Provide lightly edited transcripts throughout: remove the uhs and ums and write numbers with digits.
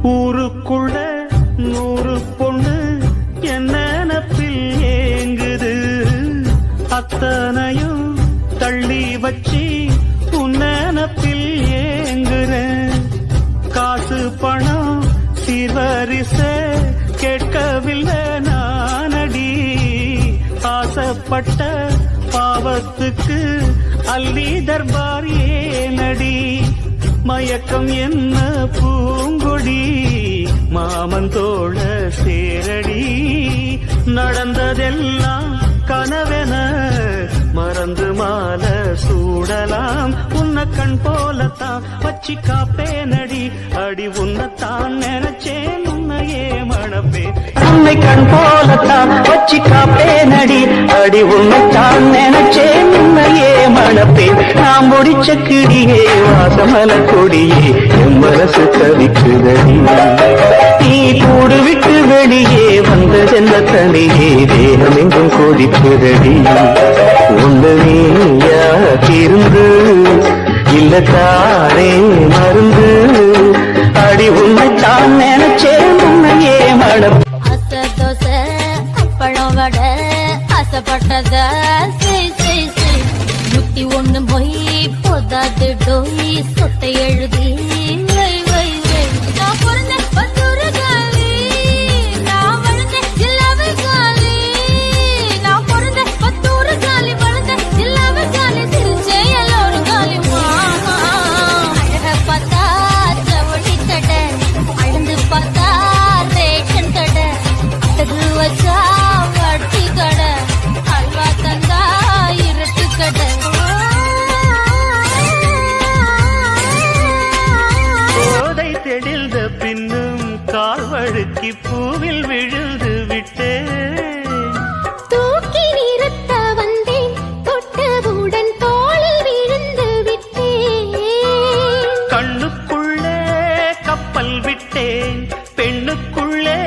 ஊருக்குள்ள 100 பொண்ணு என்ன நினப்பில் ஏங்குது, அத்தனையும் தள்ளி வச்சு உன் நினப்பில் ஏங்குறேன். காசு பணம் சீர்வரிச கேட்கவில்லை நானடி, ஆசைப்பட்ட பாவத்துக்கு அள்ளி தர்பார் ஏனடி. மயக்கம் என்ன பூங்கொடி மாமன் தோழ சேரடி, நடந்ததெல்லாம் கனவென மறந்து மால சூடலாம். உன்னை கண் போலத்தான் வச்சி காப்பேனடி, அடி உன்னைத்தான் நினைச்சேன் உன்னையே மணப்பேன். உன்னை கண் போலத்தான் வச்சி காப்பேனடி, அடி உன்னைத்தான் நினைச்சேன் உன்னையே மணப்பேன். நான் முடிச்ச கிடியே வாசமல கொடியே என் மனசு தவிக்குதடி, நீ கூடு விட்டு வெளியே வந்ததென்ன தனியே தேகம் எங்கும் கொதிக்குதடி. ஒன்று நீயாக்கிருந்து இல்ல தாரே மருந்து, அடி உன்னைத்தான் நினைச்சேன் உன்னையே மணப்பேன். அசை தோசை அப்பளம் வடை ஆசைப்பட்டத முத்தி ஒண்ணு போய் போதாது டோய் சொத்தை எழுதி வை வை வை. நான் பிறந்த பத்தூரு காலி, நான் வளர்ந்த ஜில்லாவை காலி. நான் பிறந்த பத்தூரு காலி, வளர்ந்த ஜில்லாவை காலி. சிரிச்சே எல்லோரும் காலி மாமா. அழக பார்த்தா ஜவுளி கடை, அழுந்து பார்த்தா ரேஷன் கடை, அட்டகு வச்சா வட்டி கடை, அல்வா தந்தா இருட்டு கடை. போதை தெளிந்த பின்னும் கால் வழுக்கி பூவில் விழுந்து விட்டேன். தூக்கி நிறுத்த வந்தேன், தொட்டவுடன் தோளில் விழுந்து விட்டேன். கண்ணுக்குள்ளே கப்பல் விட்டேன், பெண்ணுக்குள்ளே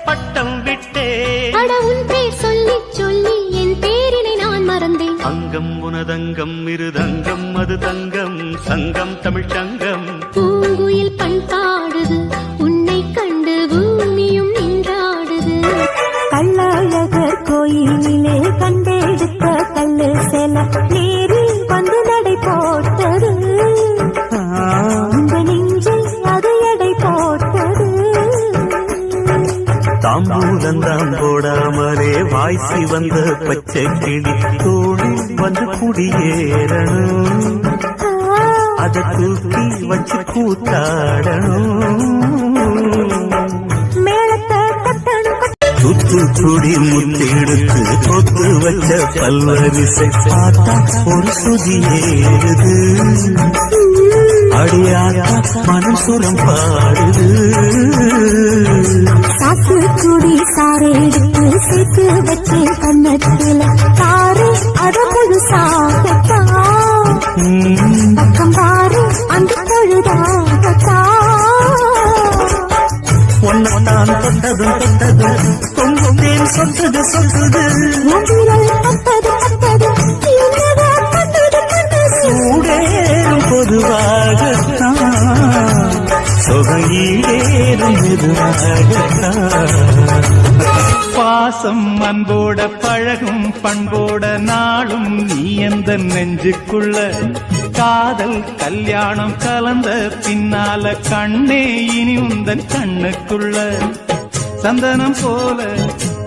பட்டம் விட்டேன். அட உன் பேர் சொல்லி சொல்லி என் பேரினை நான் மறந்தேன். அங்கம் உனதங்கம் இருதங்கம் அது தங்கம், சங்கம் தமிழ் சங்கம். பூங்குயில் பண்பாடுது, உன்னை கண்டு பூமியும் நின்றாடுது. கள்ளழகர் கோயிலிலே கண்டெடுத்த கல்லு செல நீரில் வந்து நடை போட்டது, இந்த நெஞ்சில் அது எடை போட்டது. தாம்பூலந்தான் போடாமலே வாய்ச்சி வந்த பச்சை கிளி தோழி வந்து குடியேறணும், அதை தூக்கி வச்சு கூத்தாடணும். மேளத்தை தட்டணும் தூத்துக்குடி முத்தெடுத்து கொத்து வச்ச பல்வரிசை பார்த்தா ஒரு சுதி ஏறுது, அடியாரா மனம் சுரம் பாடுது. சாத்து குடி சாரை எடுத்து சேர்த்து வச்சு கண்ணத்துல தாரு அத முழுசாகத்தா, பக்கம் பாரு அந்த பொழுதாகத்தா. ஒன்னான் தொட்டதும் தொட்டது தொங்குந்தேன் சொத்தது சொத்தது, உன்விரல் பட்டது பட்டது என்னதா பட்டது பட்டது. சூடேறும் பொதுவாகத்தான் சொகையேறும் மெதுவாகத்தான். பாசம் அன்போட பழகும் பண்போட நாளும் நீ எந்த நெஞ்சுக்குள்ள, காதல் கல்யாணம் கலந்த பின்னால கண்ணே இனி உந்தன் கண்ணுக்குள்ள. சந்தனம் போல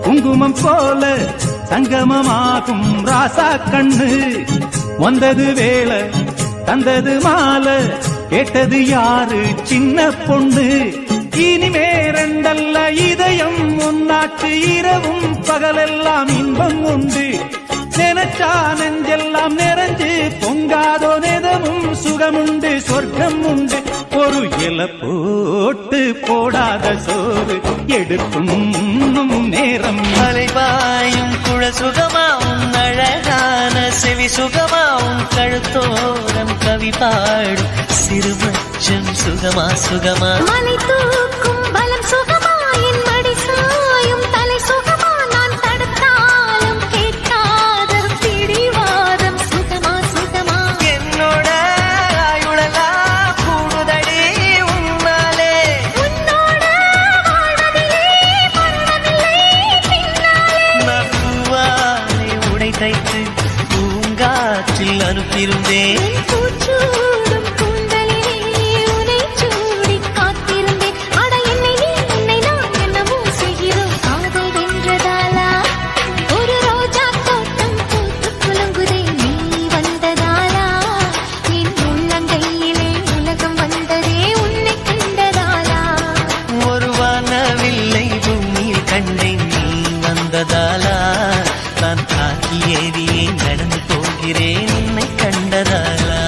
குங்குமம் போல சங்கமமாகும் ராசா கண்ணு, வந்தது வேலை தந்தது மாலை, கேட்டது யாரு சின்ன பொண்ணு. இனிமே ரெண்டல்ல இதயம் உன்னாட்டு, இரவும் பகலெல்லாம் இன்பம் உண்டு. நினைச்சா நெஞ்செல்லாம் நிறைஞ்சு பொங்காதோ நெதமும் சுகமுண்டு, சொர்க்கம் உண்டு. ஒரு இலை போட்டு போடாத சோறு எடுக்கும் நேரம். அலைபாயும் குழல் சுகமாவும் அழகான செவி சுகமாவும் கழுத்தோரம் கவி பாடும் சிறுமச்சம் சுகமா சுகமா. மலை தூக்கும் பலம் சுகமா, என் மடி சாயும் தலை சுகமா. நான் தடுத்தாலும் கேட்காத பிடிவாதம் சுகமா சுகமா. என்னோட ஆயுளெல்லாம் கூடுதடி உன்னாலே, உன்னோட என்னை கண்டதாலா